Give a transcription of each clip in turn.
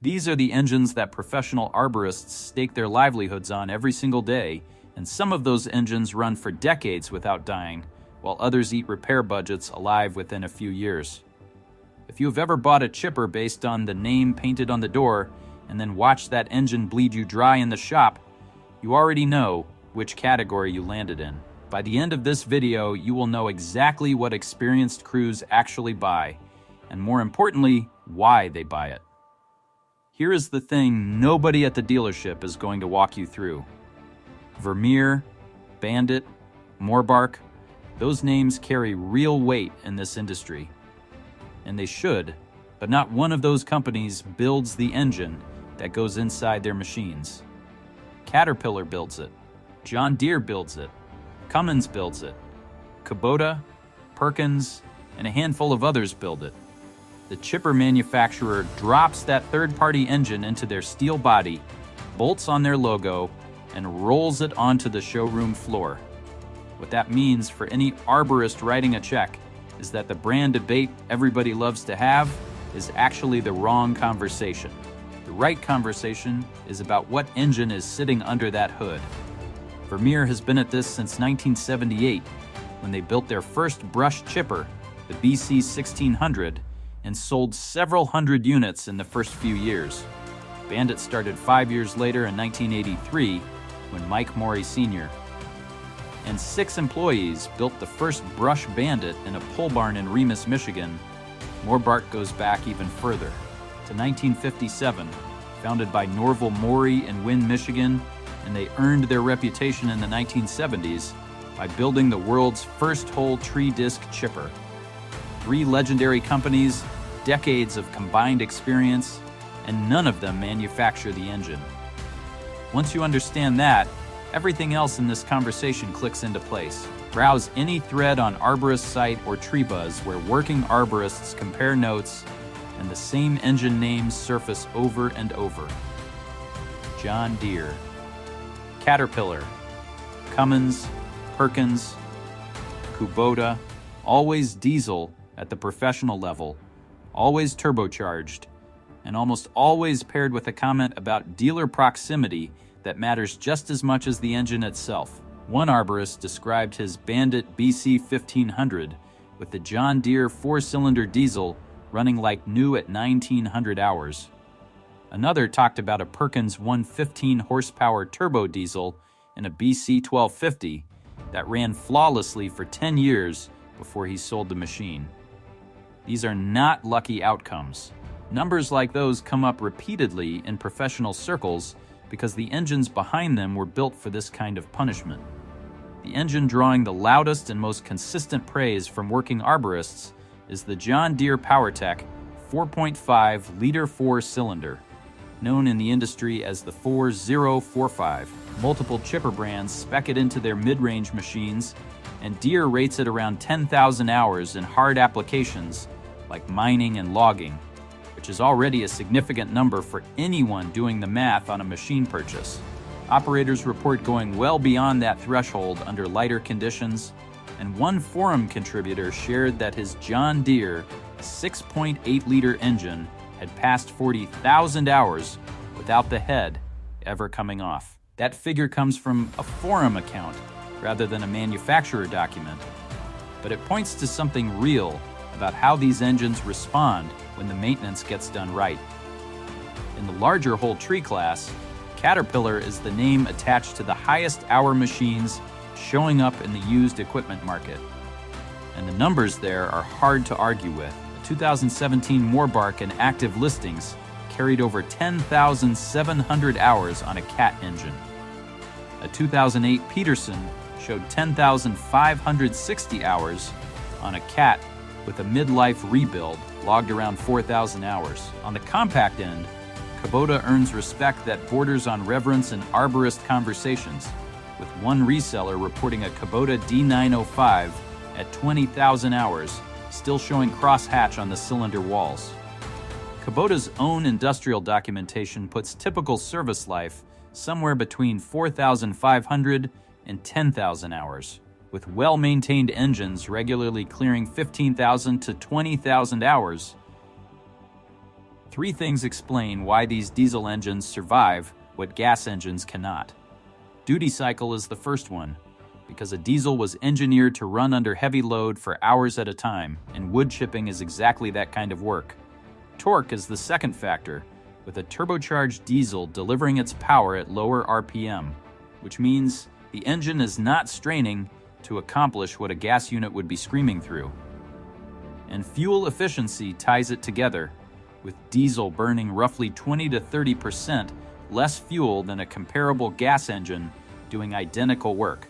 These are the engines that professional arborists stake their livelihoods on every single day, and some of those engines run for decades without dying, while others eat repair budgets alive within a few years. If you have ever bought a chipper based on the name painted on the door and then watched that engine bleed you dry in the shop, you already know which category you landed in. By the end of this video, you will know exactly what experienced crews actually buy, and more importantly, why they buy it. Here is the thing nobody at the dealership is going to walk you through. Vermeer, Bandit, Morbark, those names carry real weight in this industry. And they should, but not one of those companies builds the engine that goes inside their machines. Caterpillar builds it. John Deere builds it. Cummins builds it. Kubota, Perkins, and a handful of others build it. The chipper manufacturer drops that third-party engine into their steel body, bolts on their logo, and rolls it onto the showroom floor. What that means for any arborist writing a check is that the brand debate everybody loves to have is actually the wrong conversation. The right conversation is about what engine is sitting under that hood. Vermeer has been at this since 1978, when they built their first brush chipper, the BC 1600, and sold several hundred units in the first few years. Bandit started 5 years later in 1983, when Mike Morey Sr. and 6 employees built the first brush Bandit in a pole barn in Remus, Michigan. Morbark goes back even further, to 1957, founded by Norval Morey in Wynn, Michigan, and they earned their reputation in the 1970s by building the world's first whole tree disc chipper. 3 legendary companies, decades of combined experience, and none of them manufacture the engine. Once you understand that, everything else in this conversation clicks into place. Browse any thread on Arborist site or TreeBuzz where working arborists compare notes and the same engine names surface over and over. John Deere, Caterpillar, Cummins, Perkins, Kubota, always diesel at the professional level, always turbocharged, and almost always paired with a comment about dealer proximity that matters just as much as the engine itself. One arborist described his Bandit BC 1500 with the John Deere 4-cylinder diesel running like new at 1900 hours. Another talked about a Perkins 115 horsepower turbo diesel in a BC 1250 that ran flawlessly for 10 years before he sold the machine. These are not lucky outcomes. Numbers like those come up repeatedly in professional circles because the engines behind them were built for this kind of punishment. The engine drawing the loudest and most consistent praise from working arborists is the John Deere PowerTech 4.5-liter 4-cylinder, known in the industry as the 4045. Multiple chipper brands spec it into their mid-range machines, and Deere rates it around 10,000 hours in hard applications like mining and logging, which is already a significant number for anyone doing the math on a machine purchase. Operators report going well beyond that threshold under lighter conditions, and one forum contributor shared that his John Deere 6.8-liter engine had passed 40,000 hours without the head ever coming off. That figure comes from a forum account rather than a manufacturer document, but it points to something real about how these engines respond when the maintenance gets done right. In the larger whole tree class, Caterpillar is the name attached to the highest hour machines showing up in the used equipment market. And the numbers there are hard to argue with. The 2017 Morbark and active listings carried over 10,700 hours on a Cat engine. A 2008 Peterson showed 10,560 hours on a Cat with a midlife rebuild logged around 4,000 hours. On the compact end, Kubota earns respect that borders on reverence in arborist conversations, with one reseller reporting a Kubota D905 at 20,000 hours, still showing crosshatch on the cylinder walls. Kubota's own industrial documentation puts typical service life somewhere between 4,500 and 10,000 hours, with well-maintained engines regularly clearing 15,000 to 20,000 hours. Three things explain why these diesel engines survive what gas engines cannot. Duty cycle is the first one, because a diesel was engineered to run under heavy load for hours at a time, and wood chipping is exactly that kind of work. Torque is the second factor, with a turbocharged diesel delivering its power at lower RPM, which means the engine is not straining to accomplish what a gas unit would be screaming through. And fuel efficiency ties it together, with diesel burning roughly 20 to 30% less fuel than a comparable gas engine doing identical work,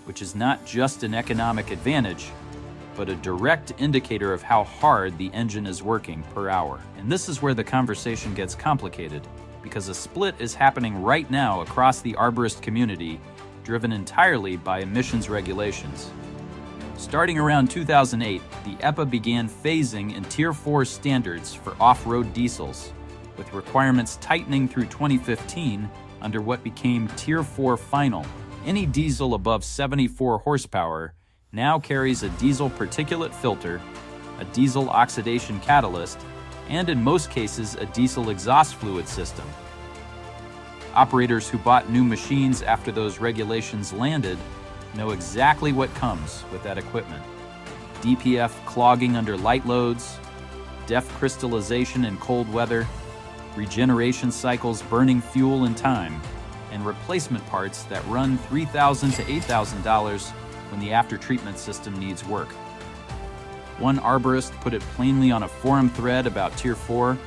which is not just an economic advantage, but a direct indicator of how hard the engine is working per hour. And this is where the conversation gets complicated, because a split is happening right now across the arborist community, driven entirely by emissions regulations. Starting around 2008, the EPA began phasing in Tier 4 standards for off-road diesels, with requirements tightening through 2015 under what became Tier 4 Final. Any diesel above 74 horsepower now carries a diesel particulate filter, a diesel oxidation catalyst, and in most cases a diesel exhaust fluid system. Operators who bought new machines after those regulations landed know exactly what comes with that equipment. DPF clogging under light loads, DEF crystallization in cold weather, regeneration cycles burning fuel and time, and replacement parts that run $3,000 to $8,000 when the after-treatment system needs work. One arborist put it plainly on a forum thread about Tier 4.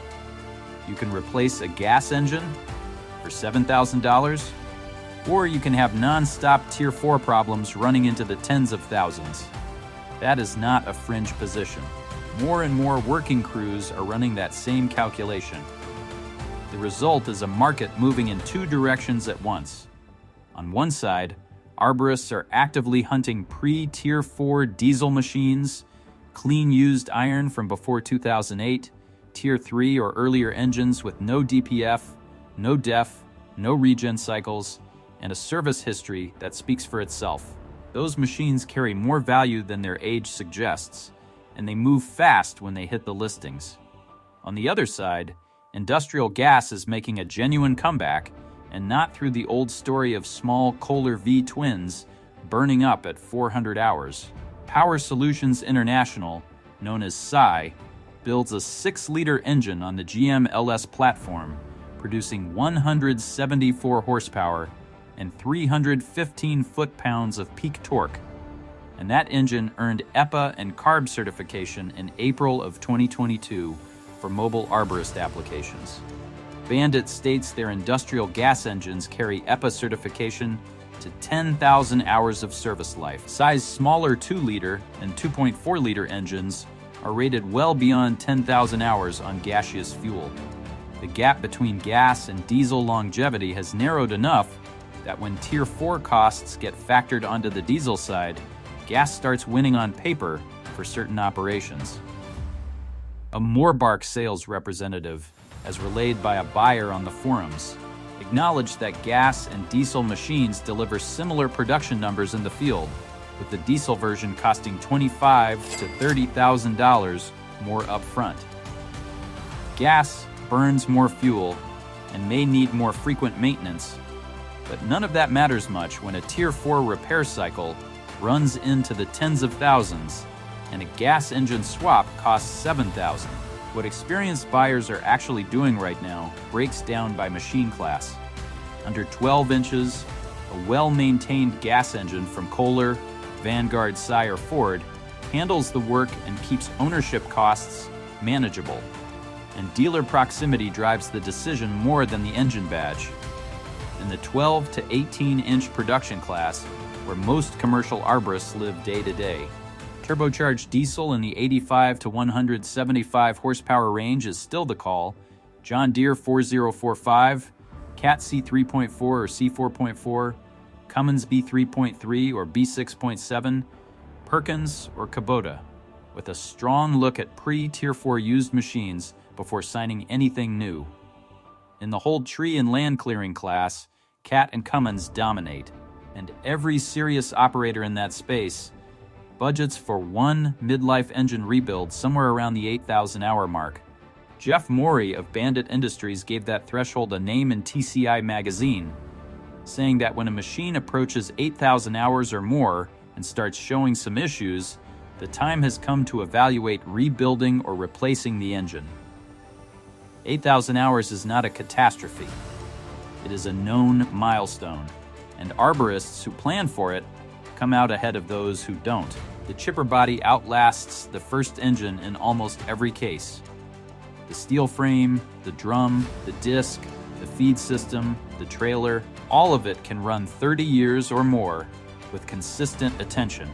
You can replace a gas engine for $7,000, or you can have non-stop Tier 4 problems running into the tens of thousands. That is not a fringe position. More and more working crews are running that same calculation. The result is a market moving in two directions at once. On one side, arborists are actively hunting pre-Tier 4 diesel machines, clean used iron from before 2008, Tier 3 or earlier engines with no DPF, no DEF, no regen cycles, and a service history that speaks for itself. Those machines carry more value than their age suggests, and they move fast when they hit the listings. On the other side, industrial gas is making a genuine comeback, and not through the old story of small Kohler V twins burning up at 400 hours. Power Solutions International, known as SI, builds a 6-liter engine on the GM LS platform, producing 174 horsepower and 315 foot-pounds of peak torque. And that engine earned EPA and CARB certification in April of 2022 for mobile arborist applications. Bandit states their industrial gas engines carry EPA certification to 10,000 hours of service life. Size smaller 2-liter and 2.4-liter engines are rated well beyond 10,000 hours on gaseous fuel. The gap between gas and diesel longevity has narrowed enough that when Tier 4 costs get factored onto the diesel side, gas starts winning on paper for certain operations. A Morbark sales representative, as relayed by a buyer on the forums, acknowledged that gas and diesel machines deliver similar production numbers in the field, with the diesel version costing $25,000 to $30,000 more upfront. Gas burns more fuel and may need more frequent maintenance, but none of that matters much when a Tier 4 repair cycle runs into the tens of thousands and a gas engine swap costs $7,000. What experienced buyers are actually doing right now breaks down by machine class. Under 12 inches, a well-maintained gas engine from Kohler, Vanguard, SI, or Ford handles the work and keeps ownership costs manageable. And dealer proximity drives the decision more than the engine badge. In the 12 to 18-inch production class, where most commercial arborists live day to day, turbocharged diesel in the 85 to 175 horsepower range is still the call. John Deere 4045, Cat C3.4 or C4.4, Cummins B3.3 or B6.7, Perkins or Kubota, with a strong look at pre-Tier 4 used machines before signing anything new. In the whole tree and land clearing class, Cat and Cummins dominate, and every serious operator in that space budgets for one midlife engine rebuild somewhere around the 8,000 hour mark. Jeff Morey of Bandit Industries gave that threshold a name in TCI magazine, saying that when a machine approaches 8,000 hours or more and starts showing some issues, the time has come to evaluate rebuilding or replacing the engine. 8,000 hours is not a catastrophe. It is a known milestone, and arborists who plan for it come out ahead of those who don't. The chipper body outlasts the first engine in almost every case. The steel frame, the drum, the disc, the feed system, the trailer, all of it can run 30 years or more with consistent attention,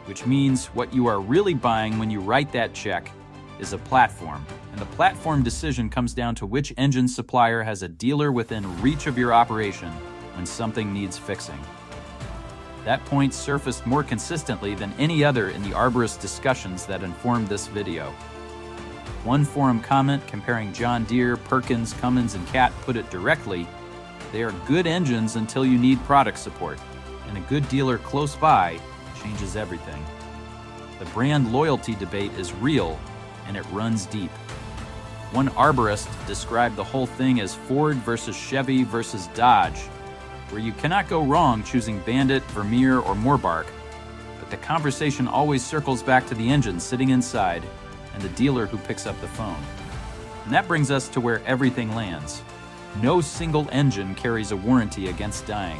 which means what you are really buying when you write that check is a platform. And the platform decision comes down to which engine supplier has a dealer within reach of your operation when something needs fixing. That point surfaced more consistently than any other in the arborist discussions that informed this video. One forum comment comparing John Deere, Perkins, Cummins, and Cat put it directly: they are good engines until you need product support, and a good dealer close by changes everything. The brand loyalty debate is real, and it runs deep. One arborist described the whole thing as Ford versus Chevy versus Dodge, where you cannot go wrong choosing Bandit, Vermeer, or Morbark, but the conversation always circles back to the engine sitting inside and the dealer who picks up the phone. And that brings us to where everything lands. No single engine carries a warranty against dying.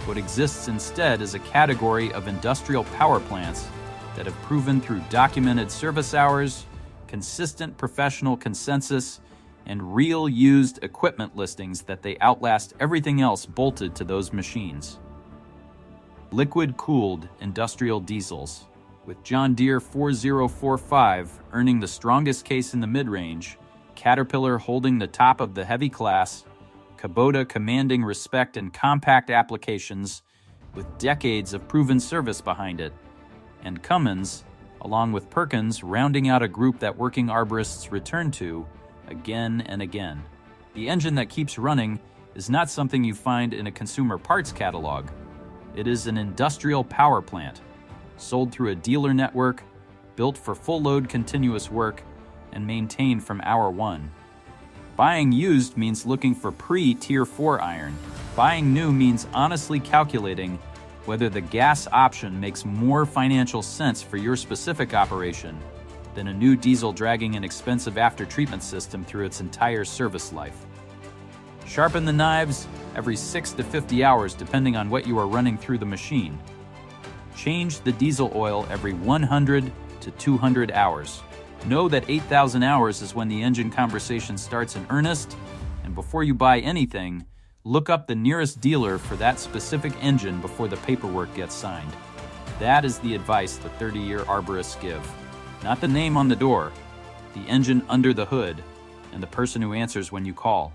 What exists instead is a category of industrial power plants that have proven through documented service hours, consistent professional consensus, and real used equipment listings that they outlast everything else bolted to those machines. Liquid-cooled industrial diesels, with John Deere 4045 earning the strongest case in the mid-range, Caterpillar holding the top of the heavy class, Kubota commanding respect in compact applications with decades of proven service behind it, and Cummins, along with Perkins, rounding out a group that working arborists return to again and again. The engine that keeps running is not something you find in a consumer parts catalog. It is an industrial power plant, sold through a dealer network, built for full-load continuous work, and maintained from hour one. Buying used means looking for pre-Tier 4 iron. Buying new means honestly calculating whether the gas option makes more financial sense for your specific operation than a new diesel dragging an expensive after-treatment system through its entire service life. Sharpen the knives every 6 to 50 hours depending on what you are running through the machine. Change the diesel oil every 100 to 200 hours. Know that 8,000 hours is when the engine conversation starts in earnest, and before you buy anything, look up the nearest dealer for that specific engine before the paperwork gets signed. That is the advice the 30-year arborists give. Not the name on the door, the engine under the hood, and the person who answers when you call.